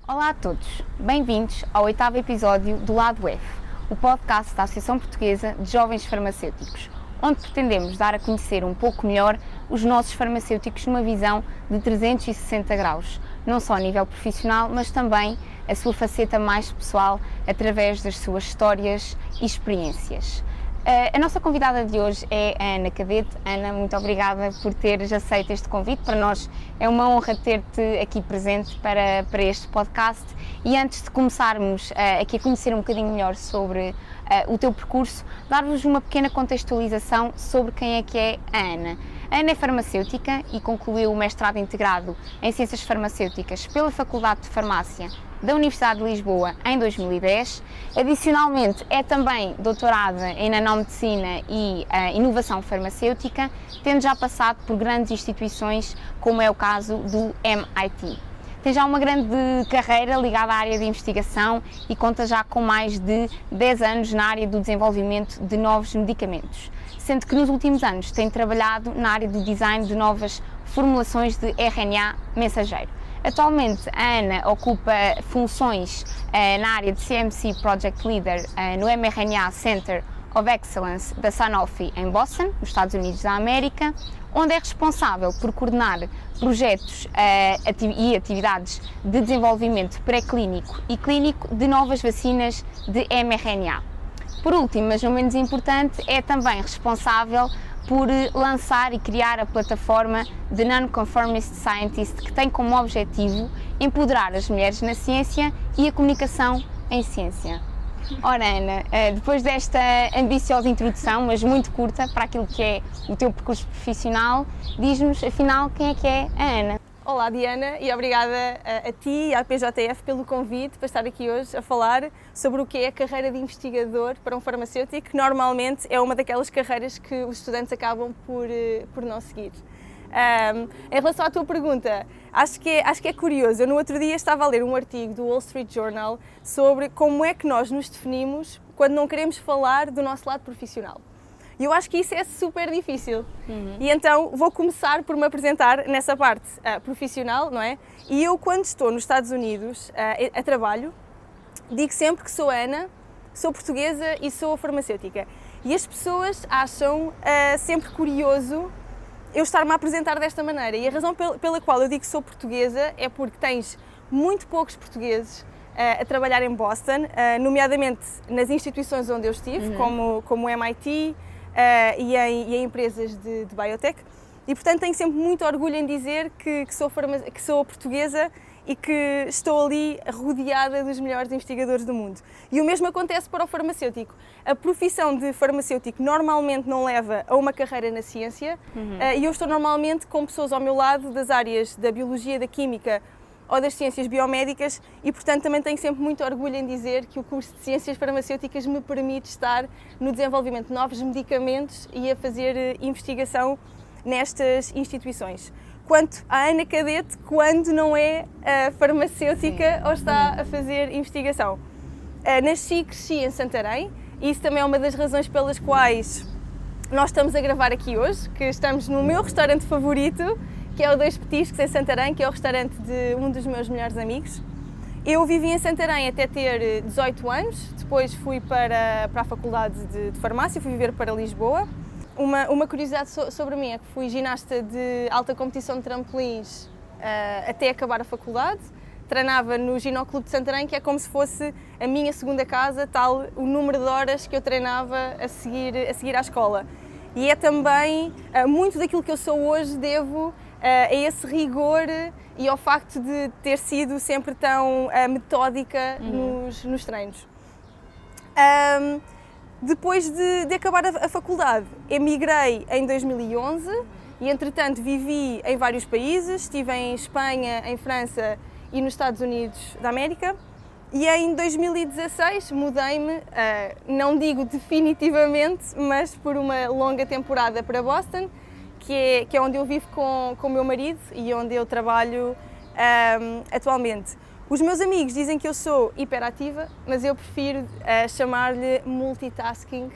Olá a todos, bem-vindos ao 8º episódio do Lado F, o podcast da Associação Portuguesa de Jovens Farmacêuticos, onde pretendemos dar a conhecer um pouco melhor os nossos farmacêuticos numa visão de 360 graus, não só a nível profissional, mas também a sua faceta mais pessoal através das suas histórias e experiências. A nossa convidada de hoje é a Ana Cadete. Ana, muito obrigada por teres aceito este convite. Para nós é uma honra ter-te aqui presente para este podcast. E antes de começarmos aqui a conhecer um bocadinho melhor sobre o teu percurso, dar-vos uma pequena contextualização sobre quem é que é a Ana. A Ana é farmacêutica e concluiu o mestrado integrado em Ciências Farmacêuticas pela Faculdade de Farmácia da Universidade de Lisboa em 2010. Adicionalmente, é também doutorada em nanomedicina e inovação farmacêutica, tendo já passado por grandes instituições, como é o caso do MIT. Tem já uma grande carreira ligada à área de investigação e conta já com mais de 10 anos na área do desenvolvimento de novos medicamentos, sendo que nos últimos anos tem trabalhado na área do design de novas formulações de RNA mensageiro. Atualmente, a Ana ocupa funções na área de CMC Project Leader no mRNA Center of Excellence da Sanofi em Boston, nos Estados Unidos da América, onde é responsável por coordenar projetos e atividades de desenvolvimento pré-clínico e clínico de novas vacinas de mRNA. Por último, mas não menos importante, é também responsável por lançar e criar a plataforma The Nonconformist Scientist, que tem como objetivo empoderar as mulheres na ciência e a comunicação em ciência. Ora, Ana, depois desta ambiciosa introdução, mas muito curta para aquilo que é o teu percurso profissional, diz-nos afinal quem é que é a Ana. Olá Diana, e obrigada a ti e à PJF pelo convite para estar aqui hoje a falar sobre o que é a carreira de investigador para um farmacêutico, que normalmente é uma daquelas carreiras que os estudantes acabam por não seguir. Em relação à tua pergunta, acho que é curioso. Eu no outro dia estava a ler um artigo do Wall Street Journal sobre como é que nós nos definimos quando não queremos falar do nosso lado profissional. E eu acho que isso é super difícil. E então vou começar por me apresentar nessa parte profissional, não é? E eu, quando estou nos Estados Unidos a trabalho, digo sempre que sou Ana, sou portuguesa e sou farmacêutica. E as pessoas acham sempre curioso eu estar-me a apresentar desta maneira. E a razão pela qual eu digo que sou portuguesa é porque tens muito poucos portugueses a trabalhar em Boston, nomeadamente nas instituições onde eu estive, como o MIT, e em empresas de biotech, e portanto tenho sempre muito orgulho em dizer que sou portuguesa e que estou ali rodeada dos melhores investigadores do mundo. E o mesmo acontece para o farmacêutico. A profissão de farmacêutico normalmente não leva a uma carreira na ciência, e eu estou normalmente com pessoas ao meu lado das áreas da biologia, da química ou das ciências biomédicas, e portanto também tenho sempre muito orgulho em dizer que o curso de Ciências Farmacêuticas me permite estar no desenvolvimento de novos medicamentos e a fazer investigação nestas instituições. Quanto à Ana Cadete, quando não é farmacêutica ou está a fazer investigação. Nasci e cresci em Santarém, e isso também é uma das razões pelas quais nós estamos a gravar aqui hoje, que estamos no meu restaurante favorito, que é o Dois Petiscos em Santarém, que é o restaurante de um dos meus melhores amigos. Eu vivi em Santarém até ter 18 anos, depois fui para a Faculdade de Farmácia, fui viver para Lisboa. Uma curiosidade sobre mim é que fui ginasta de alta competição de trampolins até acabar a faculdade. Treinava no Ginoclube de Santarém, que é como se fosse a minha segunda casa, tal o número de horas que eu treinava a seguir à escola. E é também muito daquilo que eu sou hoje devo a esse rigor e ao facto de ter sido sempre tão metódica nos treinos. Depois de acabar a faculdade, emigrei em 2011 e, entretanto, vivi em vários países. Estive em Espanha, em França e nos Estados Unidos da América. E em 2016 mudei-me, não digo definitivamente, mas por uma longa temporada para Boston, que é onde eu vivo com o meu marido e onde eu trabalho atualmente. Os meus amigos dizem que eu sou hiperativa, mas eu prefiro chamar-lhe multitasking.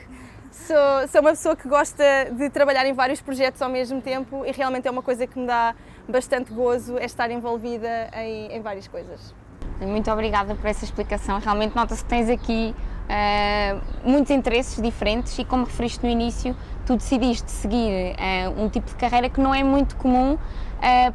Sou uma pessoa que gosta de trabalhar em vários projetos ao mesmo tempo e realmente é uma coisa que me dá bastante gozo, é estar envolvida em várias coisas. Muito obrigada por essa explicação. Realmente nota-se que tens aqui muitos interesses diferentes e, como referiste no início, tu decidiste seguir um tipo de carreira que não é muito comum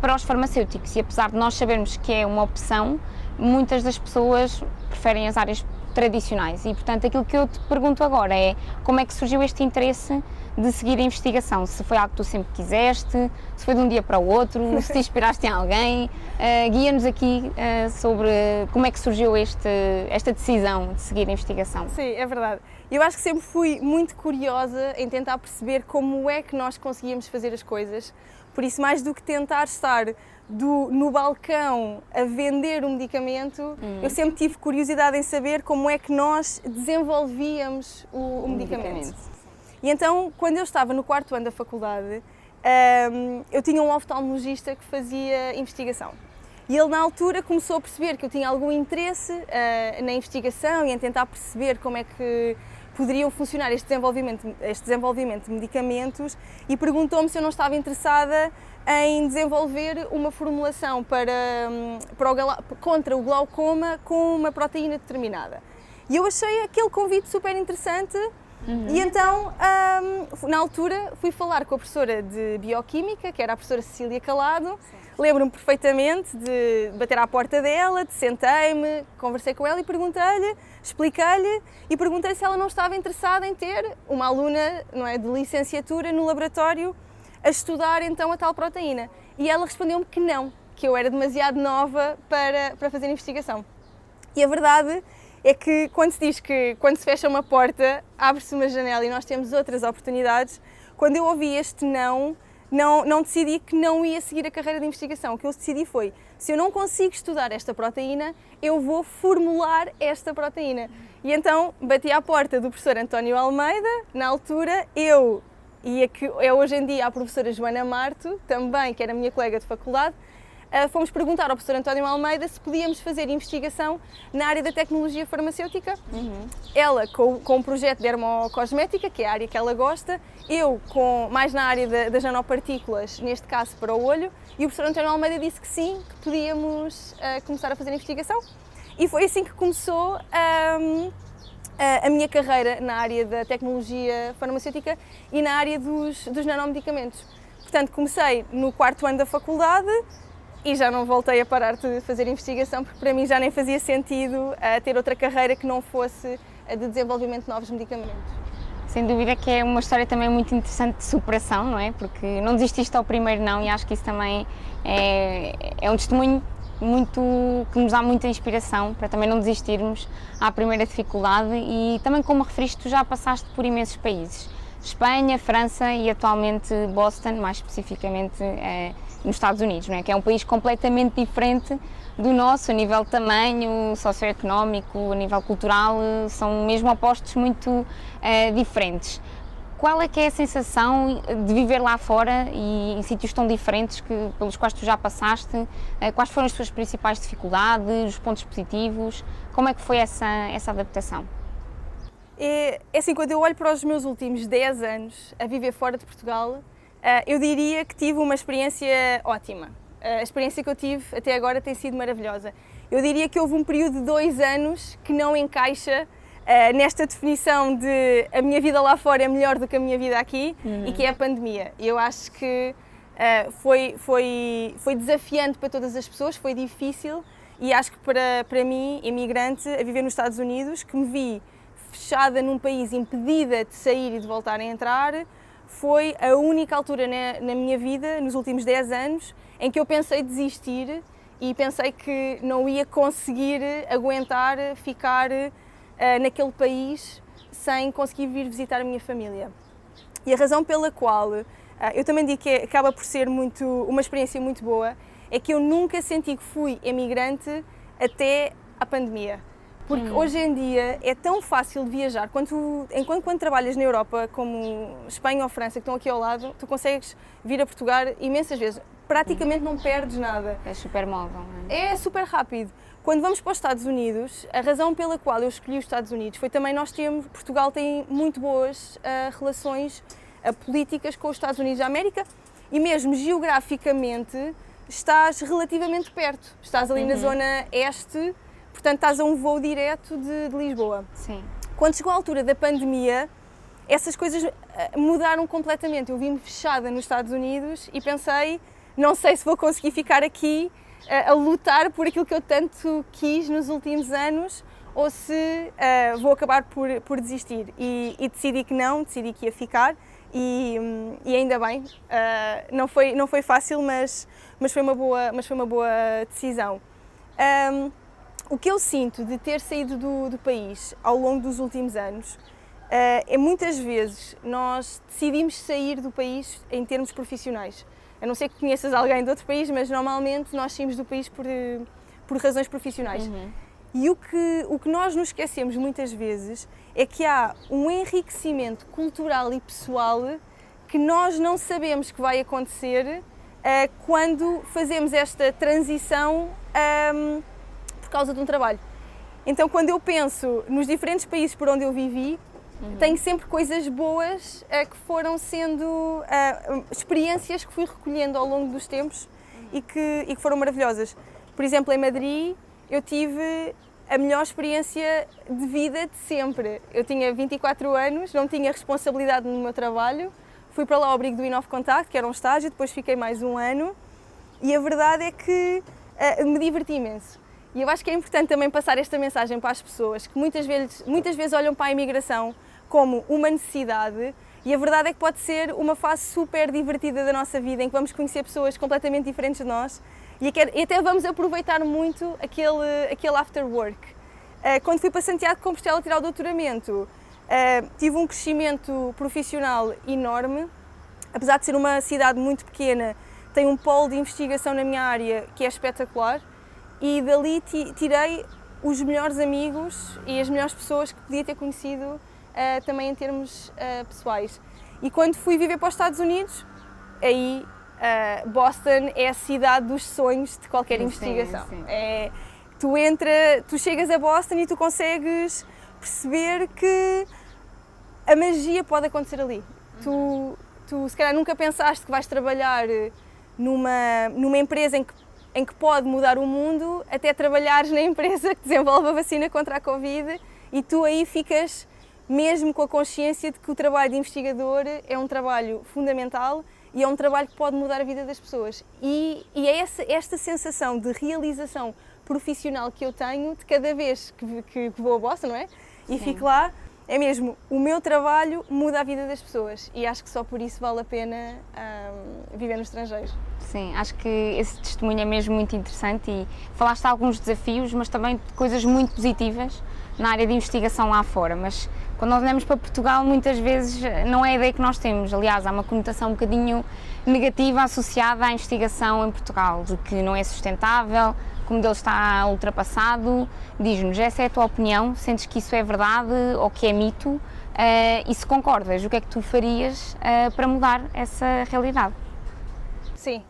para os farmacêuticos e, apesar de nós sabermos que é uma opção, muitas das pessoas preferem as áreas tradicionais e, portanto, aquilo que eu te pergunto agora é como é que surgiu este interesse de seguir a investigação? Se foi algo que tu sempre quiseste, se foi de um dia para o outro, se te inspiraste em alguém, guia-nos aqui sobre como é que surgiu esta decisão de seguir a investigação. Sim, é verdade. Eu acho que sempre fui muito curiosa em tentar perceber como é que nós conseguíamos fazer as coisas, por isso mais do que tentar estar no balcão a vender um medicamento, eu sempre tive curiosidade em saber como é que nós desenvolvíamos o medicamento. E então, quando eu estava no 4º ano da faculdade, eu tinha um oftalmologista que fazia investigação. E ele, na altura, começou a perceber que eu tinha algum interesse na investigação e em tentar perceber como é que poderiam funcionar este desenvolvimento de medicamentos e perguntou-me se eu não estava interessada em desenvolver uma formulação contra o glaucoma com uma proteína determinada. E eu achei aquele convite super interessante. E então, na altura, fui falar com a professora de Bioquímica, que era a professora Cecília Calado. Lembro-me perfeitamente de bater à porta dela, sentei-me, conversei com ela e perguntei-lhe, expliquei-lhe e perguntei-lhe se ela não estava interessada em ter uma aluna, não é, de licenciatura no laboratório a estudar então a tal proteína. E ela respondeu-me que não, que eu era demasiado nova para fazer investigação. E a verdade é que quando se diz que quando se fecha uma porta, abre-se uma janela e nós temos outras oportunidades, quando eu ouvi este não decidi que não ia seguir a carreira de investigação. O que eu decidi foi, se eu não consigo estudar esta proteína, eu vou formular esta proteína. E então bati à porta do professor António Almeida, na altura eu e a que é hoje em dia a professora Joana Marto, também, que era minha colega de faculdade, fomos perguntar ao professor António Almeida se podíamos fazer investigação na área da tecnologia farmacêutica. Ela com um projeto de dermocosmética, que é a área que ela gosta, eu mais na área das nanopartículas, neste caso para o olho, e o professor António Almeida disse que sim, que podíamos começar a fazer investigação. E foi assim que começou a minha carreira na área da tecnologia farmacêutica e na área dos nanomedicamentos. Portanto, comecei no 4º ano da faculdade, e já não voltei a parar de fazer investigação, porque para mim já nem fazia sentido ter outra carreira que não fosse a de desenvolvimento de novos medicamentos. Sem dúvida que é uma história também muito interessante de superação, não é? Porque não desististe ao primeiro não e acho que isso também é um testemunho que nos dá muita inspiração para também não desistirmos à primeira dificuldade e também, como referiste, tu já passaste por imensos países. Espanha, França e atualmente Boston, mais especificamente nos Estados Unidos, não é? Que é um país completamente diferente do nosso, a nível de tamanho, socioeconómico, a nível cultural, são mesmo opostos muito diferentes. Qual é que é a sensação de viver lá fora e em sítios tão diferentes pelos quais tu já passaste? Quais foram as tuas principais dificuldades, os pontos positivos? Como é que foi essa adaptação? É assim, quando eu olho para os meus últimos 10 anos a viver fora de Portugal, eu diria que tive uma experiência ótima. A experiência que eu tive até agora tem sido maravilhosa. Eu diria que houve um período de 2 anos que não encaixa nesta definição de a minha vida lá fora é melhor do que a minha vida aqui e que é a pandemia. Eu acho que foi desafiante para todas as pessoas, foi difícil e acho que para mim, imigrante, a viver nos Estados Unidos, que me vi fechada num país, impedida de sair e de voltar a entrar, foi a única altura na minha vida, nos últimos 10 anos, em que eu pensei desistir e pensei que não ia conseguir aguentar ficar naquele país sem conseguir vir visitar a minha família. E a razão pela qual eu também digo que acaba por ser uma experiência muito boa é que eu nunca senti que fui imigrante até à pandemia. Porque hoje em dia é tão fácil de viajar, quando trabalhas na Europa, como Espanha ou França, que estão aqui ao lado, tu consegues vir a Portugal imensas vezes, praticamente não perdes nada. É super móvel, não é? É super rápido. Quando vamos para os Estados Unidos, a razão pela qual eu escolhi os Estados Unidos foi também Portugal tem muito boas relações políticas com os Estados Unidos da América e mesmo geograficamente estás relativamente perto. Estás ali na zona este, portanto estás a um voo direto de Lisboa. Sim. Quando chegou a altura da pandemia, essas coisas mudaram completamente. Eu vi-me fechada nos Estados Unidos e pensei, não sei se vou conseguir ficar aqui a lutar por aquilo que eu tanto quis nos últimos anos ou se vou acabar por desistir. E decidi que não, decidi que ia ficar e ainda bem. Não foi fácil, mas foi uma boa decisão. O que eu sinto de ter saído do país ao longo dos últimos anos é muitas vezes nós decidimos sair do país em termos profissionais. A não ser que conheças alguém de outro país, mas normalmente nós saímos do país por razões profissionais. E o que nós nos esquecemos muitas vezes é que há um enriquecimento cultural e pessoal que nós não sabemos que vai acontecer quando fazemos esta transição por causa de um trabalho. Então, quando eu penso nos diferentes países por onde eu vivi, tenho sempre coisas boas que foram sendo experiências que fui recolhendo ao longo dos tempos e que foram maravilhosas. Por exemplo, em Madrid eu tive a melhor experiência de vida de sempre. Eu tinha 24 anos, não tinha responsabilidade no meu trabalho, fui para lá ao abrigo do Inove Contact, que era um estágio, depois fiquei mais um ano e a verdade é que me diverti imenso. E eu acho que é importante também passar esta mensagem para as pessoas que muitas vezes olham para a imigração como uma necessidade e a verdade é que pode ser uma fase super divertida da nossa vida em que vamos conhecer pessoas completamente diferentes de nós e até vamos aproveitar muito aquele after work. Quando fui para Santiago de Compostela tirar o doutoramento, tive um crescimento profissional enorme, apesar de ser uma cidade muito pequena, tem um polo de investigação na minha área que é espetacular. E dali tirei os melhores amigos e as melhores pessoas que podia ter conhecido também em termos pessoais. E quando fui viver para os Estados Unidos, aí Boston é a cidade dos sonhos de qualquer investigação. Sim. Tu chegas a Boston e tu consegues perceber que a magia pode acontecer ali. Tu se calhar nunca pensaste que vais trabalhar numa empresa em que pode mudar o mundo, até trabalhares na empresa que desenvolve a vacina contra a Covid e tu aí ficas mesmo com a consciência de que o trabalho de investigador é um trabalho fundamental e é um trabalho que pode mudar a vida das pessoas. E é esta sensação de realização profissional que eu tenho de cada vez que vou a Boston, não é? E fico lá, é mesmo, o meu trabalho muda a vida das pessoas e acho que só por isso vale a pena viver no estrangeiro. Sim, acho que esse testemunho é mesmo muito interessante e falaste de alguns desafios, mas também de coisas muito positivas na área de investigação lá fora, mas quando nós olhamos para Portugal muitas vezes não é a ideia que nós temos, aliás há uma conotação um bocadinho negativa associada à investigação em Portugal, de que não é sustentável, que o modelo está ultrapassado. Diz-nos, essa é a tua opinião, sentes que isso é verdade ou que é mito e se concordas, o que é que tu farias para mudar essa realidade? Sim.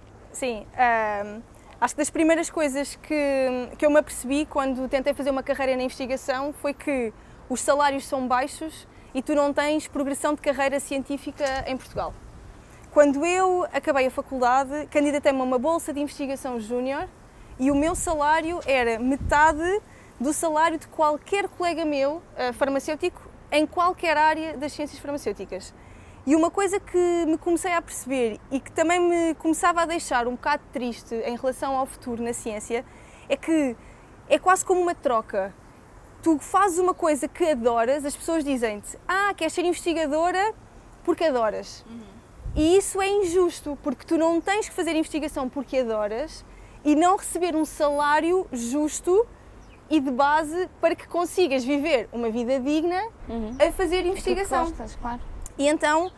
Acho que das primeiras coisas que eu me apercebi quando tentei fazer uma carreira na investigação foi que os salários são baixos e tu não tens progressão de carreira científica em Portugal. Quando eu acabei a faculdade, candidatei-me a uma bolsa de investigação júnior e o meu salário era metade do salário de qualquer colega meu farmacêutico em qualquer área das ciências farmacêuticas. E uma coisa que me comecei a perceber e que também me começava a deixar um bocado triste em relação ao futuro na ciência é que é quase como uma troca. Tu fazes uma coisa que adoras, as pessoas dizem-te: queres ser investigadora porque adoras. E isso é injusto, porque tu não tens que fazer investigação porque adoras e não receber um salário justo e de base para que consigas viver uma vida digna a fazer investigação. Gostas, claro. E então,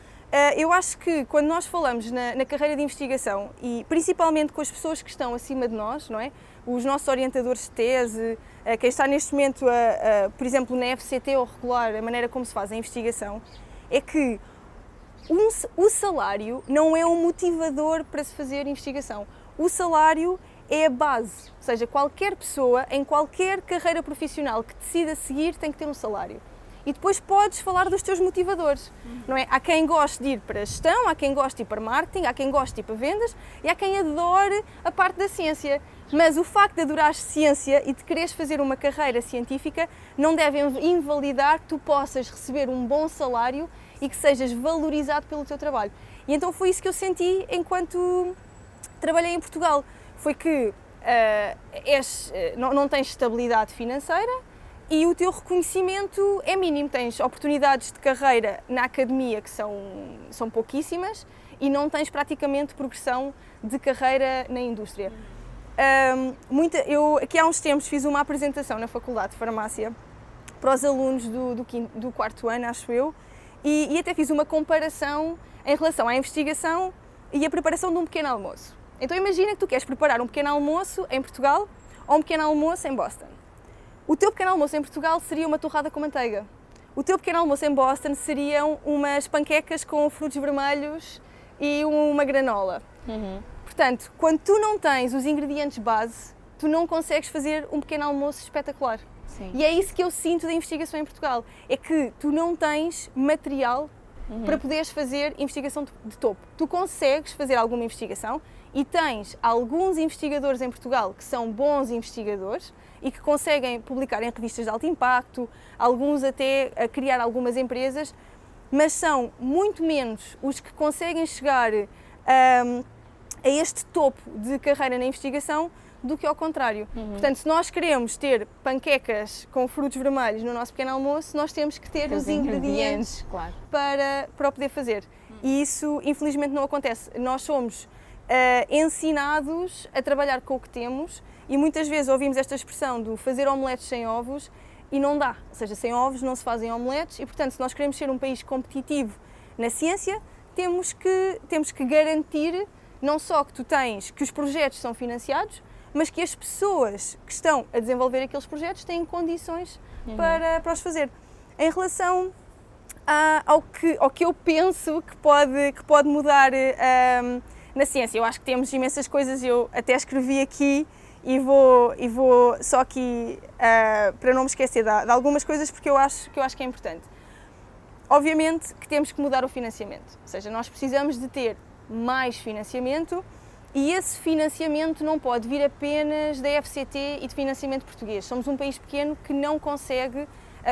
eu acho que quando nós falamos na carreira de investigação e principalmente com as pessoas que estão acima de nós, não é? Os nossos orientadores de tese, quem está neste momento, por exemplo, na FCT ou regular, a maneira como se faz a investigação, é que o salário não é um motivador para se fazer investigação. O salário é a base, ou seja, qualquer pessoa em qualquer carreira profissional que decida seguir tem que ter um salário. e depois podes falar dos teus motivadores, não é? Há quem goste de ir para a gestão, há quem goste de ir para marketing, há quem goste de ir para vendas e há quem adore a parte da ciência. Mas o facto de adorares ciência e de quereres fazer uma carreira científica não deve invalidar que tu possas receber um bom salário e que sejas valorizado pelo teu trabalho. E então foi isso que eu senti enquanto trabalhei em Portugal. Foi que não tens estabilidade financeira e o teu reconhecimento é mínimo. Tens oportunidades de carreira na academia que são pouquíssimas e não tens praticamente progressão de carreira na indústria. Eu aqui há uns tempos fiz uma apresentação na Faculdade de Farmácia para os alunos do quarto ano, acho eu, e até fiz uma comparação em relação à investigação e a preparação de um pequeno almoço. Então imagina que tu queres preparar um pequeno almoço em Portugal ou um pequeno almoço em Boston. O teu pequeno almoço em Portugal seria uma torrada com manteiga. O teu pequeno almoço em Boston seriam umas panquecas com frutos vermelhos e uma granola. Portanto, quando tu não tens os ingredientes base, tu não consegues fazer um pequeno almoço espetacular. Sim. E é isso que eu sinto da investigação em Portugal, é que tu não tens material para poderes fazer investigação de topo. Tu consegues fazer alguma investigação e tens alguns investigadores em Portugal que são bons investigadores e que conseguem publicar em revistas de alto impacto, alguns até a criar algumas empresas, mas são muito menos os que conseguem chegar a este topo de carreira na investigação do que ao contrário. Portanto, se nós queremos ter panquecas com frutos vermelhos no nosso pequeno almoço, nós temos que ter os ingredientes claro, para o poder fazer. E isso, infelizmente, não acontece. Nós somos ensinados a trabalhar com o que temos e muitas vezes ouvimos esta expressão do fazer omeletes sem ovos e não dá. Ou seja, sem ovos não se fazem omeletes e, portanto, se nós queremos ser um país competitivo na ciência, temos que garantir não só que os projetos são financiados, mas que as pessoas que estão a desenvolver aqueles projetos têm condições para os fazer. Em relação ao que eu penso que pode mudar na ciência, eu acho que temos imensas coisas, eu até escrevi aqui e vou só aqui para não me esquecer de algumas coisas porque eu acho que é importante. Obviamente que temos que mudar o financiamento, ou seja, nós precisamos de ter mais financiamento e esse financiamento não pode vir apenas da FCT e de financiamento português. Somos um país pequeno que não consegue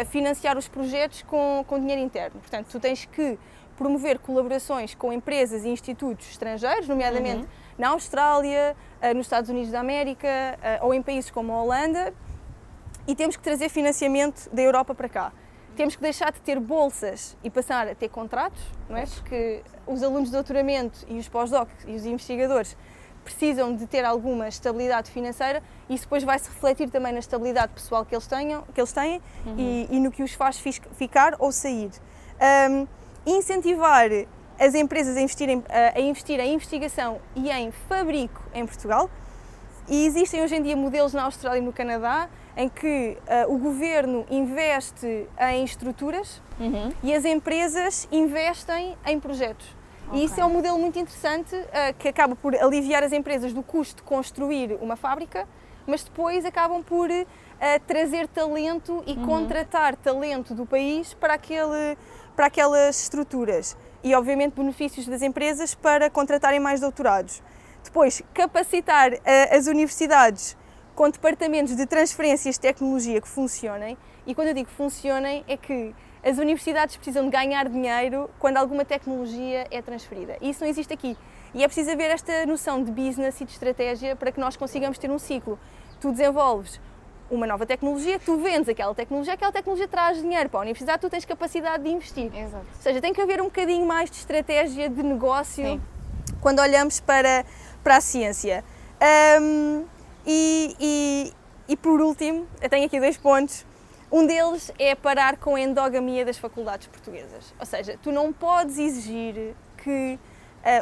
financiar os projetos com dinheiro interno. Portanto, tu tens que promover colaborações com empresas e institutos estrangeiros, nomeadamente na Austrália, nos Estados Unidos da América ou em países como a Holanda, e temos que trazer financiamento da Europa para cá. Temos que deixar de ter bolsas e passar a ter contratos, não é? Porque os alunos de doutoramento e os pós-doc e os investigadores precisam de ter alguma estabilidade financeira e isso depois vai se refletir também na estabilidade pessoal que eles têm e no que os faz ficar ou sair. Incentivar as empresas a investir em investigação e em fabrico em Portugal. E existem hoje em dia modelos na Austrália e no Canadá em que o governo investe em estruturas e as empresas investem em projetos. Okay. E isso é um modelo muito interessante que acaba por aliviar as empresas do custo de construir uma fábrica, mas depois acabam por trazer talento e contratar talento do país para aquelas estruturas. E, obviamente, benefícios das empresas para contratarem mais doutorados. Depois, capacitar as universidades com departamentos de transferências de tecnologia que funcionem. E quando eu digo funcionem, é que as universidades precisam de ganhar dinheiro quando alguma tecnologia é transferida. E isso não existe aqui. E é preciso haver esta noção de business e de estratégia para que nós consigamos ter um ciclo. Tu desenvolves uma nova tecnologia, tu vendes aquela tecnologia traz dinheiro para a universidade, tu tens capacidade de investir. Exato. Ou seja, tem que haver um bocadinho mais de estratégia de negócio quando olhamos para a ciência. E por último, eu tenho aqui 2 pontos. Um deles é parar com a endogamia das faculdades portuguesas. Ou seja, tu não podes exigir que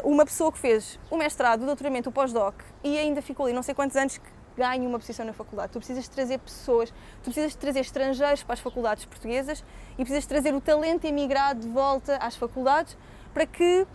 uma pessoa que fez o mestrado, o doutoramento, o pós-doc e ainda ficou ali não sei quantos anos que ganhe uma posição na faculdade. Tu precisas de trazer pessoas, tu precisas de trazer estrangeiros para as faculdades portuguesas e precisas de trazer o talento emigrado de volta às faculdades para que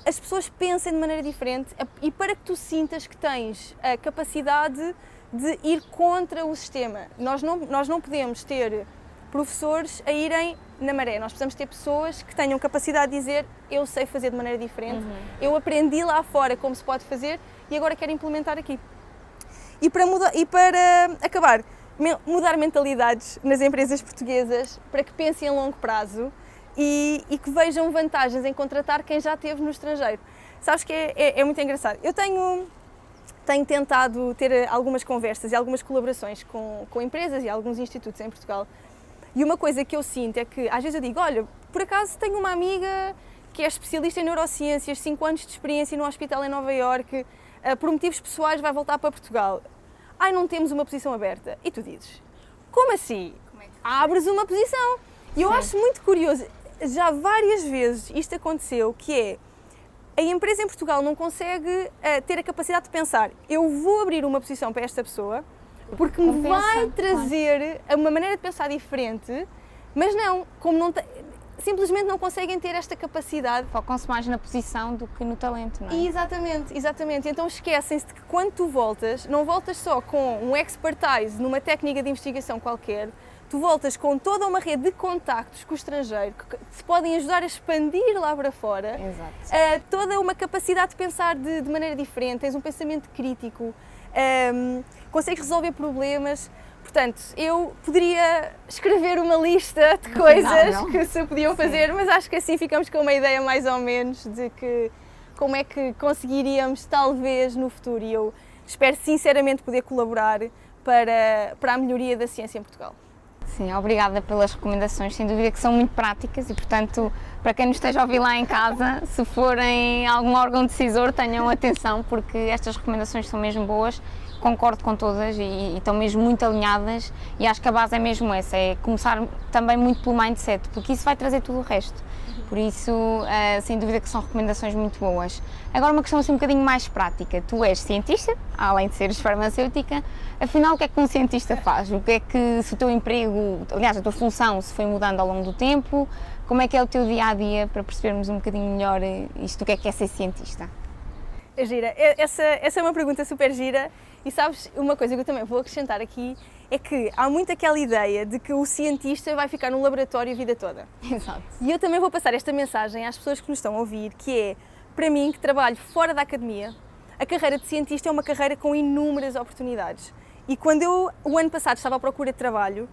as pessoas pensem de maneira diferente e para que tu sintas que tens a capacidade de ir contra o sistema. Nós não podemos ter professores a irem na maré. Nós precisamos ter pessoas que tenham capacidade de dizer eu sei fazer de maneira diferente, eu aprendi lá fora como se pode fazer e agora quero implementar aqui. E para acabar, mudar mentalidades nas empresas portuguesas para que pensem a longo prazo e que vejam vantagens em contratar quem já esteve no estrangeiro. Sabes que é muito engraçado. Eu tenho tentado ter algumas conversas e algumas colaborações com empresas e alguns institutos em Portugal. E uma coisa que eu sinto é que às vezes eu digo, olha, por acaso tenho uma amiga que é especialista em neurociências, 5 anos de experiência no hospital em Nova Iorque, por motivos pessoais vai voltar para Portugal. Ai, não temos uma posição aberta. E tu dizes, como assim? Abres uma posição. E eu acho muito curioso, já várias vezes isto aconteceu, que é, a empresa em Portugal não consegue ter a capacidade de pensar, eu vou abrir uma posição para esta pessoa, porque me vai trazer uma maneira de pensar diferente, mas não, como não simplesmente não conseguem ter esta capacidade. Focam-se mais na posição do que no talento, não é? Exatamente. Então esquecem-se de que quando tu voltas, não voltas só com um expertise numa técnica de investigação qualquer, tu voltas com toda uma rede de contactos com o estrangeiro que te podem ajudar a expandir lá para fora. Exato. Toda uma capacidade de pensar de maneira diferente, tens um pensamento crítico, consegues resolver problemas. Portanto, eu poderia escrever uma lista de coisas que se podiam fazer, mas acho que assim ficamos com uma ideia mais ou menos de que como é que conseguiríamos talvez no futuro, e eu espero sinceramente poder colaborar para a melhoria da ciência em Portugal. Sim, obrigada pelas recomendações, sem dúvida que são muito práticas e, portanto, para quem nos esteja a ouvir lá em casa, se forem algum órgão decisor, tenham atenção, porque estas recomendações são mesmo boas, concordo com todas e estão mesmo muito alinhadas e acho que a base é mesmo essa, é começar também muito pelo mindset, porque isso vai trazer tudo o resto. Por isso, sem dúvida que são recomendações muito boas. Agora uma questão assim um bocadinho mais prática. Tu és cientista, além de seres farmacêutica, afinal o que é que um cientista faz? O que é que, se o teu emprego, aliás a tua função se foi mudando ao longo do tempo, como é que é o teu dia-a-dia para percebermos um bocadinho melhor isto do que é ser cientista? É gira, essa é uma pergunta super gira e sabes, uma coisa que eu também vou acrescentar aqui é que há muito aquela ideia de que o cientista vai ficar no laboratório a vida toda. Exato. E eu também vou passar esta mensagem às pessoas que nos estão a ouvir, que é, para mim, que trabalho fora da academia, a carreira de cientista é uma carreira com inúmeras oportunidades. E quando eu, o ano passado, estava à procura de trabalho,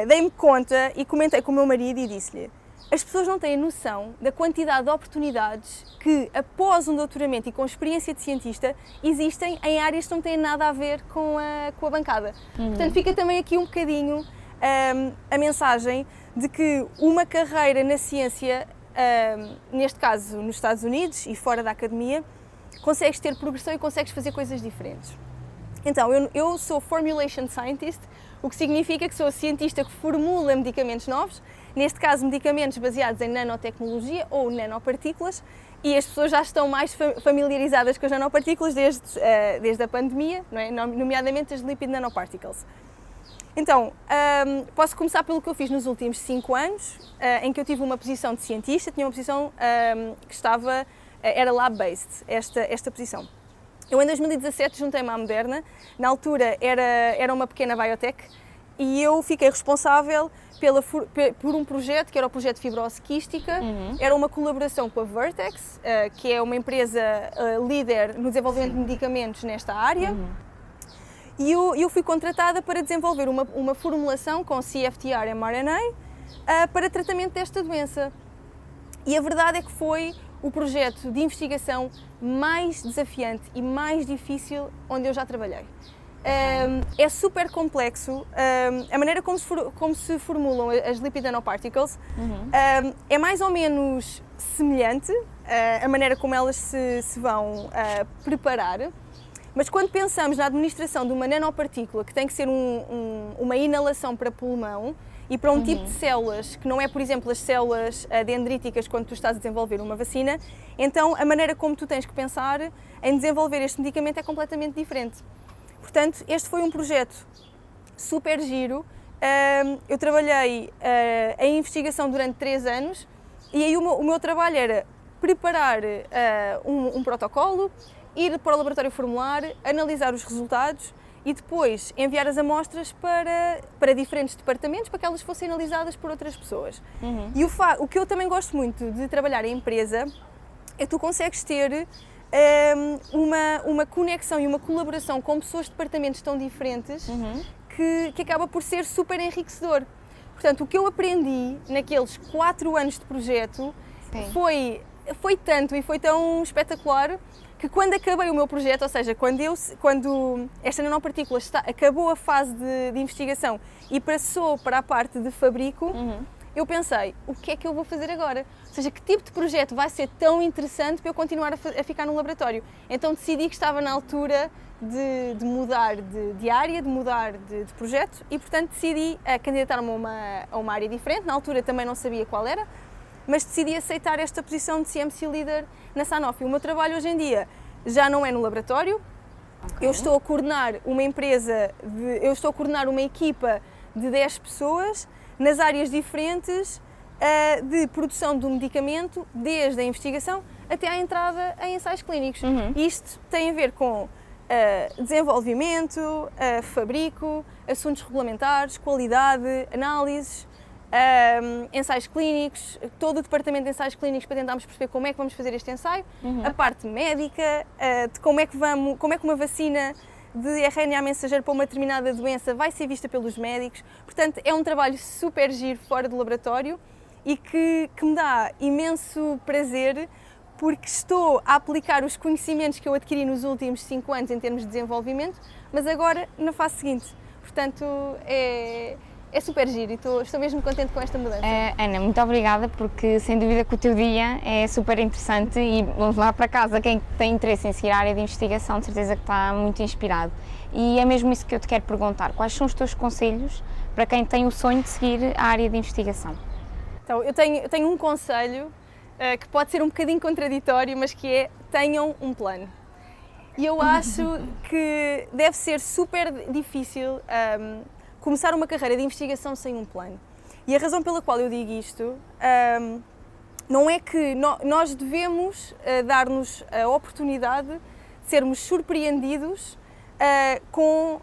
dei-me conta e comentei com o meu marido e disse-lhe: as pessoas não têm noção da quantidade de oportunidades que, após um doutoramento e com experiência de cientista, existem em áreas que não têm nada a ver com a bancada. Portanto, fica também aqui um bocadinho a mensagem de que uma carreira na ciência, neste caso nos Estados Unidos e fora da academia, consegues ter progressão e consegues fazer coisas diferentes. Então, eu sou Formulation Scientist, o que significa que sou cientista que formula medicamentos novos, neste caso medicamentos baseados em nanotecnologia ou nanopartículas, e as pessoas já estão mais familiarizadas com as nanopartículas desde a pandemia, não é? Nomeadamente as lipid nanoparticles. Então, posso começar pelo que eu fiz nos últimos 5 anos, em que eu tive uma posição de cientista, tinha uma posição que era lab-based, esta posição. Eu em 2017 juntei-me à Moderna, na altura era uma pequena biotech e eu fiquei responsável por um projeto que era o projeto fibrose quística, era uma colaboração com a Vertex, que é uma empresa líder no desenvolvimento de medicamentos nesta área, e eu fui contratada para desenvolver uma formulação com CFTR mRNA para tratamento desta doença. E a verdade é que foi o projeto de investigação mais desafiante e mais difícil onde eu já trabalhei. É super complexo, a maneira como se formulam as lipid nanoparticles é mais ou menos semelhante, a maneira como elas se vão preparar, mas quando pensamos na administração de uma nanopartícula que tem que ser uma inalação para pulmão, e para um tipo de células que não é, por exemplo, as células dendríticas quando tu estás a desenvolver uma vacina, então a maneira como tu tens que pensar em desenvolver este medicamento é completamente diferente. Portanto, este foi um projeto super giro. Eu trabalhei em investigação durante 3 anos e aí o meu trabalho era preparar um protocolo, ir para o laboratório formular, analisar os resultados e depois enviar as amostras para diferentes departamentos para que elas fossem analisadas por outras pessoas. E o que eu também gosto muito de trabalhar em empresa é que tu consegues ter uma conexão e uma colaboração com pessoas de departamentos tão diferentes que acaba por ser super enriquecedor. Portanto, o que eu aprendi naqueles 4 anos de projeto foi tanto e foi tão espetacular que quando acabei o meu projeto, ou seja, quando esta nanopartícula acabou a fase de investigação e passou para a parte de fabrico, eu pensei, o que é que eu vou fazer agora? Ou seja, que tipo de projeto vai ser tão interessante para eu continuar a ficar no laboratório? Então decidi que estava na altura de mudar de área, de mudar de projeto e, portanto, decidi candidatar-me a uma área diferente. Na altura também não sabia qual era, mas decidi aceitar esta posição de CMC Leader na Sanofi. O meu trabalho hoje em dia já não é no laboratório. Eu estou a coordenar uma equipa de 10 pessoas nas áreas diferentes de produção do medicamento, desde a investigação até à entrada em ensaios clínicos. Isto tem a ver com desenvolvimento, fabrico, assuntos regulamentares, qualidade, análises, ensaios clínicos, todo o departamento de ensaios clínicos para tentarmos perceber como é que vamos fazer este ensaio, a parte médica, de como é que uma vacina de RNA mensageiro para uma determinada doença vai ser vista pelos médicos. Portanto, é um trabalho super giro fora do laboratório e que me dá imenso prazer porque estou a aplicar os conhecimentos que eu adquiri nos últimos 5 anos em termos de desenvolvimento, mas agora na fase seguinte. Portanto, é super giro e estou mesmo contente com esta mudança. Ana, muito obrigada, porque sem dúvida que o teu dia é super interessante e vamos lá para casa. Quem tem interesse em seguir a área de investigação, de certeza que está muito inspirado. E é mesmo isso que eu te quero perguntar. Quais são os teus conselhos para quem tem o sonho de seguir a área de investigação? Então, eu tenho um conselho que pode ser um bocadinho contraditório, mas que é: tenham um plano. E eu acho que deve ser super difícil começar uma carreira de investigação sem um plano. E a razão pela qual eu digo isto não é que nós devemos dar-nos a oportunidade de sermos surpreendidos com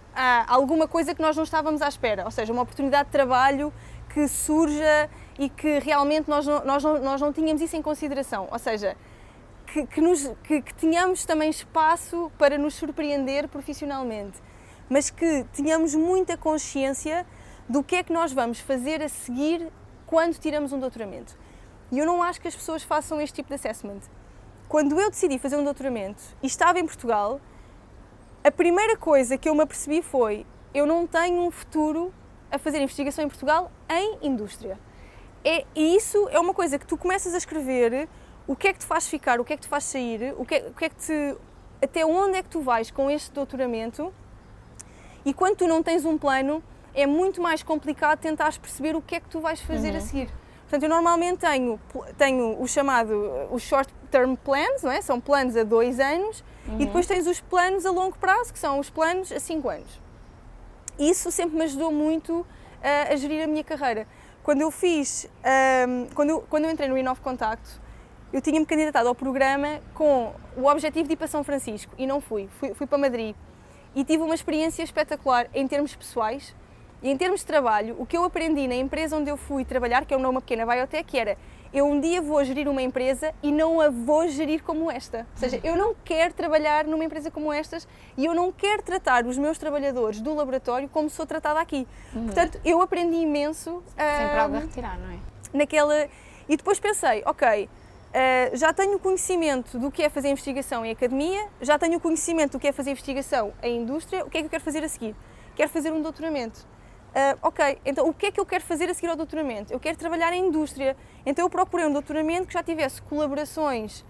alguma coisa que nós não estávamos à espera, ou seja, uma oportunidade de trabalho que surja e que realmente nós não tínhamos isso em consideração, ou seja, que tenhamos também espaço para nos surpreender profissionalmente, mas que tenhamos muita consciência do que é que nós vamos fazer a seguir quando tiramos um doutoramento. E eu não acho que as pessoas façam este tipo de assessment. Quando eu decidi fazer um doutoramento e estava em Portugal, a primeira coisa que eu me apercebi foi: eu não tenho um futuro a fazer investigação em Portugal em indústria. E isso é uma coisa que tu começas a escrever, o que é que te faz ficar, o que é que te faz sair, até onde é que tu vais com este doutoramento. E quando tu não tens um plano, é muito mais complicado tentares perceber o que é que tu vais fazer a seguir. Portanto, eu normalmente tenho os short term plans, não é? São planos a 2 anos, e depois tens os planos a longo prazo, que são os planos a 5 anos. Isso sempre me ajudou muito a gerir a minha carreira. Quando eu entrei no Inove Contacto, eu tinha-me candidatado ao programa com o objetivo de ir para São Francisco e não fui para Madrid. E tive uma experiência espetacular em termos pessoais e em termos de trabalho. O que eu aprendi na empresa onde eu fui trabalhar, que é uma pequena biotech, era: eu um dia vou gerir uma empresa e não a vou gerir como esta. Ou seja, eu não quero trabalhar numa empresa como estas e eu não quero tratar os meus trabalhadores do laboratório como sou tratada aqui. Portanto, eu aprendi imenso. Sempre algo a retirar, não é? E depois pensei, ok, já tenho conhecimento do que é fazer investigação em academia, já tenho conhecimento do que é fazer investigação em indústria, o que é que eu quero fazer a seguir? Quero fazer um doutoramento. Ok, então o que é que eu quero fazer a seguir ao doutoramento? Eu quero trabalhar em indústria, então eu procurei um doutoramento que já tivesse colaborações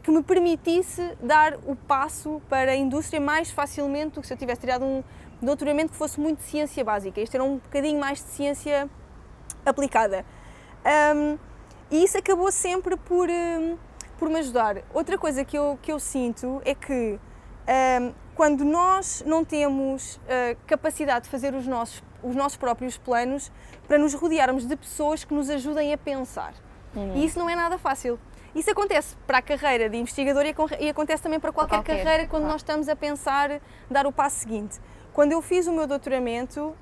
que me permitisse dar o passo para a indústria mais facilmente do que se eu tivesse tirado um doutoramento que fosse muito de ciência básica. Este era um bocadinho mais de ciência aplicada. E isso acabou sempre por me ajudar. Outra coisa que eu sinto é que quando nós não temos capacidade de fazer os nossos próprios planos, para nos rodearmos de pessoas que nos ajudem a pensar. E isso não é nada fácil. Isso acontece para a carreira de investigador e acontece também para qualquer carreira quando nós estamos a pensar dar o passo seguinte. quando eu fiz o meu doutoramento,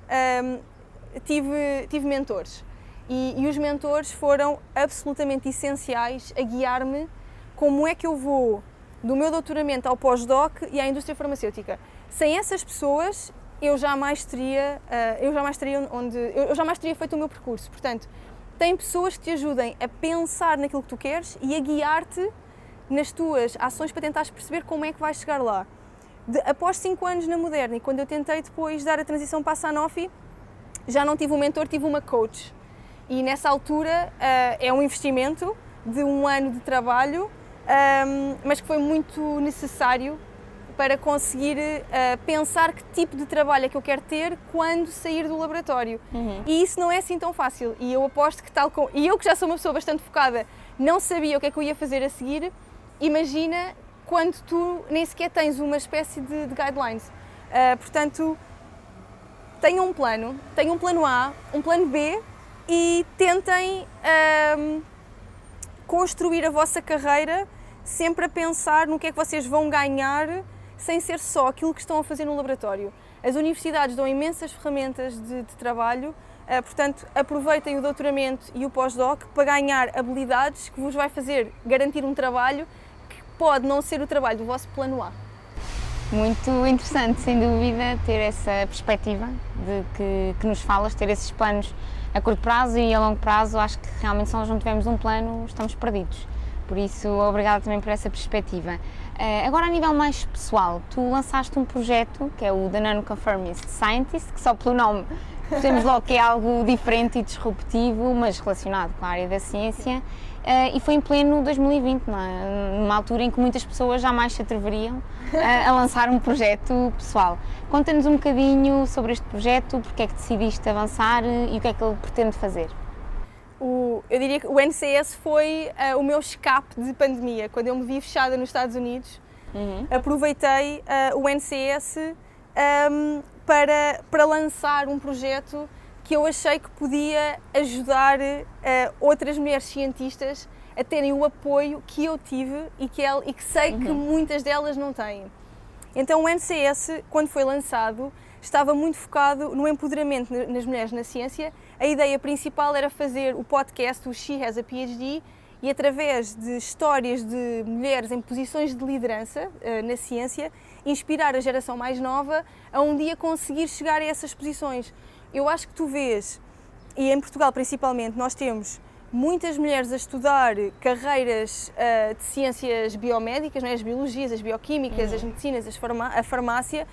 tive mentores. E os mentores foram absolutamente essenciais a guiar-me como é que eu vou do meu doutoramento ao pós-doc e à indústria farmacêutica. Sem essas pessoas, eu jamais teria feito o meu percurso. Portanto, tem pessoas que te ajudem a pensar naquilo que tu queres e a guiar-te nas tuas ações para tentares perceber como é que vais chegar lá. Após 5 anos na Moderna e quando eu tentei depois dar a transição para a Sanofi, já não tive um mentor, tive uma coach. E nessa altura é um investimento de 1 ano de trabalho, mas que foi muito necessário para conseguir pensar que tipo de trabalho é que eu quero ter quando sair do laboratório. E isso não é assim tão fácil. E eu aposto que e eu que já sou uma pessoa bastante focada, não sabia o que é que eu ia fazer a seguir, imagina quando tu nem sequer tens uma espécie de guidelines. Portanto, tenham um plano A, um plano B e tentem construir a vossa carreira sempre a pensar no que é que vocês vão ganhar sem ser só aquilo que estão a fazer no laboratório. As universidades dão imensas ferramentas de trabalho, portanto aproveitem o doutoramento e o pós-doc para ganhar habilidades que vos vai fazer garantir um trabalho que pode não ser o trabalho do vosso plano A. Muito interessante, sem dúvida, ter essa perspectiva de que nos falas, ter esses planos a curto prazo e a longo prazo. Acho que realmente se nós não tivermos um plano, estamos perdidos. Por isso, obrigada também por essa perspectiva. Agora, a nível mais pessoal, tu lançaste um projeto que é o The Non-Conformist Scientist, que só pelo nome temos logo que é algo diferente e disruptivo, mas relacionado com a área da ciência. E foi em pleno 2020, numa altura em que muitas pessoas jamais se atreveriam a lançar um projeto pessoal. Conta-nos um bocadinho sobre este projeto, porque é que decidiste avançar e o que é que ele pretende fazer. Eu diria que o NCS foi o meu escape de pandemia. Quando eu me vi fechada nos Estados Unidos, aproveitei o NCS para lançar um projeto que eu achei que podia ajudar outras mulheres cientistas a terem o apoio que eu tive e que sei que muitas delas não têm. Então o NCS, quando foi lançado, estava muito focado no empoderamento nas mulheres na ciência. A ideia principal era fazer o podcast, o She Has a PhD, e através de histórias de mulheres em posições de liderança na ciência, inspirar a geração mais nova a um dia conseguir chegar a essas posições. Eu acho que tu vês, e em Portugal principalmente, nós temos muitas mulheres a estudar carreiras de ciências biomédicas, não é? As biologias, as bioquímicas, as medicinas, a farmácia,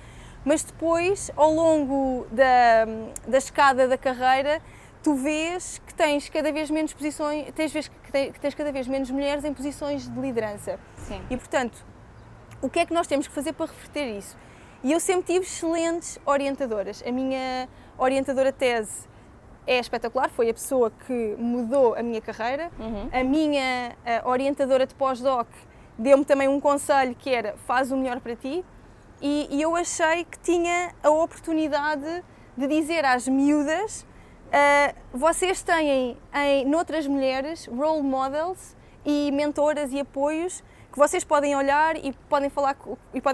mas depois, ao longo da escada da carreira, tu vês que tens cada vez menos posições, tens cada vez menos mulheres em posições de liderança. Sim. E, portanto, o que é que nós temos que fazer para reverter isso? E eu sempre tive excelentes orientadoras. A minha orientadora tese é espetacular, foi a pessoa que mudou a minha carreira. A minha orientadora de pós-doc deu-me também um conselho que era: faz o melhor para ti. E eu achei que tinha a oportunidade de dizer às miúdas: vocês têm noutras mulheres role models e mentoras e apoios que vocês podem olhar e podem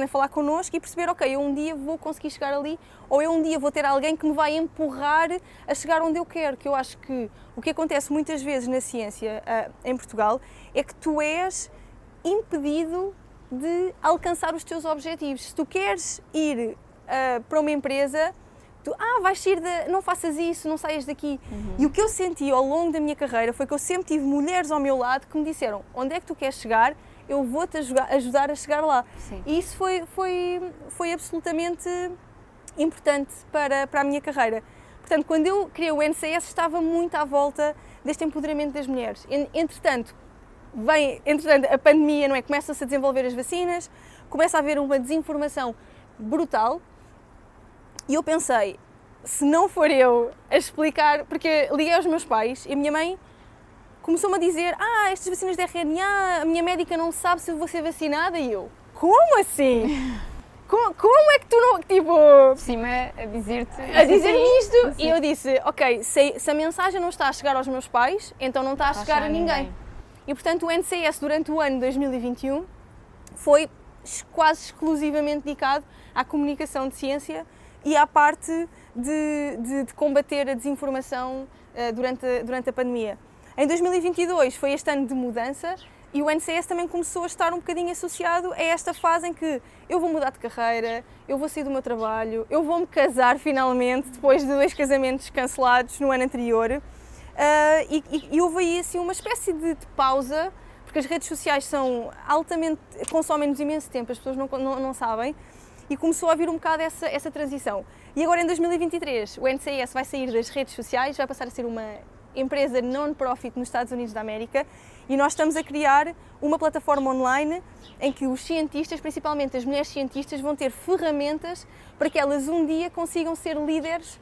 falar connosco e perceber, ok, eu um dia vou conseguir chegar ali, ou eu um dia vou ter alguém que me vai empurrar a chegar onde eu quero. Que eu acho que o que acontece muitas vezes na ciência em Portugal é que tu és impedido de alcançar os teus objetivos. Se tu queres ir para uma empresa, vais sair não faças isso, não saias daqui. E o que eu senti ao longo da minha carreira foi que eu sempre tive mulheres ao meu lado que me disseram: onde é que tu queres chegar? Eu vou-te ajudar a chegar lá. Sim. E isso foi absolutamente importante para a minha carreira. Portanto, quando eu criei o NCS, estava muito à volta deste empoderamento das mulheres. Entretanto, a pandemia, não é? Começam-se a desenvolver as vacinas, começa a haver uma desinformação brutal. E eu pensei, se não for eu a explicar, porque liguei aos meus pais e a minha mãe começou-me a dizer: estas vacinas de RNA, a minha médica não sabe se eu vou ser vacinada. E eu: como assim? Como é que tu não, tipo... Por cima, a dizer-me isto. E eu disse: ok, se a mensagem não está a chegar aos meus pais, então não está a chegar a ninguém. E portanto o NCS durante o ano 2021 foi quase exclusivamente dedicado à comunicação de ciência e à parte de combater a desinformação durante a pandemia. Em 2022 foi este ano de mudança e o NCS também começou a estar um bocadinho associado a esta fase em que eu vou mudar de carreira, eu vou sair do meu trabalho, eu vou me casar finalmente, depois de 2 casamentos cancelados no ano anterior. E houve aí assim uma espécie de pausa, porque as redes sociais são altamente, consomem-nos imenso tempo, as pessoas não sabem, e começou a vir um bocado essa transição. E agora em 2023 o NCS vai sair das redes sociais, vai passar a ser uma empresa non-profit nos Estados Unidos da América, e nós estamos a criar uma plataforma online em que os cientistas, principalmente as mulheres cientistas, vão ter ferramentas para que elas um dia consigam ser líderes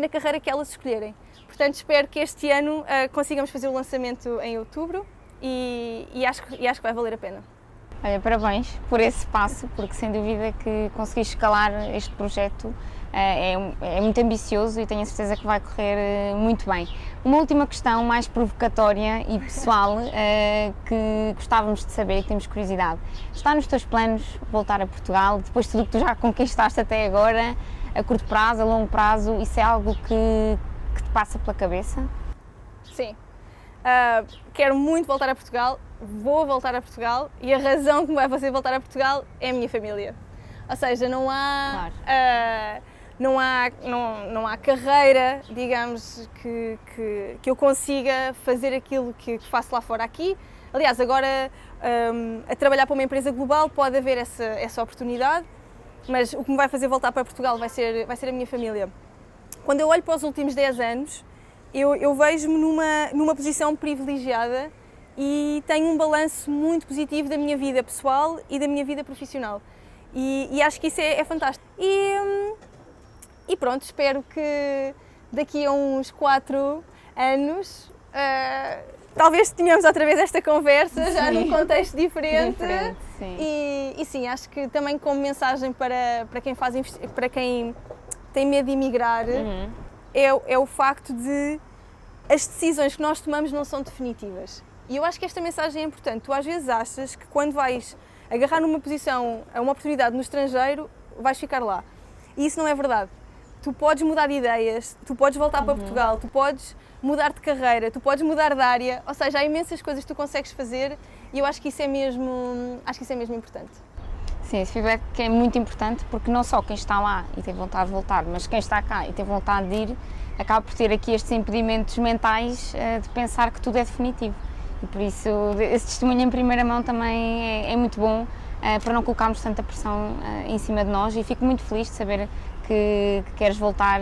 na carreira que elas escolherem. Portanto, espero que este ano consigamos fazer o lançamento em outubro e acho que vai valer a pena. Olha, parabéns por esse passo, porque sem dúvida que conseguiste escalar este projeto é muito ambicioso e tenho a certeza que vai correr muito bem. Uma última questão mais provocatória e pessoal que gostávamos de saber, que temos curiosidade. Está nos teus planos voltar a Portugal, depois de tudo que tu já conquistaste até agora, a curto prazo, a longo prazo, isso é algo que te passa pela cabeça? Sim. Quero muito voltar a Portugal, vou voltar a Portugal e a razão que me vai fazer voltar a Portugal é a minha família. Ou seja, não há carreira, digamos, que eu consiga fazer aquilo que faço lá fora aqui. Aliás, agora a trabalhar para uma empresa global pode haver essa oportunidade, mas o que me vai fazer voltar para Portugal vai ser a minha família. Quando eu olho para os últimos 10 anos, eu vejo-me numa posição privilegiada e tenho um balanço muito positivo da minha vida pessoal e da minha vida profissional. E acho que isso é fantástico. E pronto, espero que daqui a uns 4 anos talvez tenhamos outra vez esta conversa, já num contexto diferente. Sim. E sim, acho que também como mensagem para quem tem medo de emigrar, é o facto de as decisões que nós tomamos não são definitivas. E eu acho que esta mensagem é importante. Tu às vezes achas que quando vais agarrar numa posição, a uma oportunidade no estrangeiro, vais ficar lá. E isso não é verdade. Tu podes mudar de ideias, tu podes voltar para Portugal, tu podes mudar de carreira, tu podes mudar de área, ou seja, há imensas coisas que tu consegues fazer e eu acho que isso é mesmo importante. Sim, esse feedback é muito importante porque não só quem está lá e tem vontade de voltar, mas quem está cá e tem vontade de ir, acaba por ter aqui estes impedimentos mentais de pensar que tudo é definitivo. E por isso esse testemunho em primeira mão também é muito bom para não colocarmos tanta pressão em cima de nós, e fico muito feliz de saber que queres voltar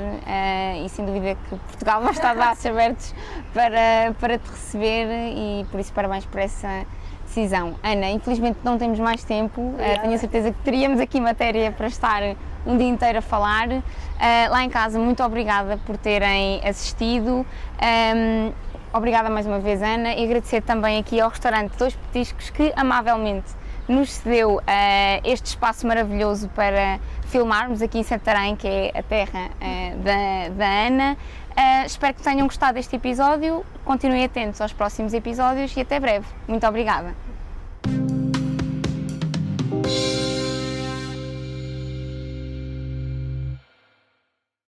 e sem dúvida que Portugal vai estar de braços abertos para te receber, e por isso parabéns por essa decisão. Ana, infelizmente não temos mais tempo, tenho a certeza que teríamos aqui matéria para estar um dia inteiro a falar. Lá em casa, muito obrigada por terem assistido. Obrigada mais uma vez, Ana, e agradecer também aqui ao restaurante Dois Petiscos que amavelmente nos cedeu este espaço maravilhoso para filmarmos aqui em Santarém, que é a terra da Ana. Espero que tenham gostado deste episódio, continuem atentos aos próximos episódios e até breve. Muito obrigada.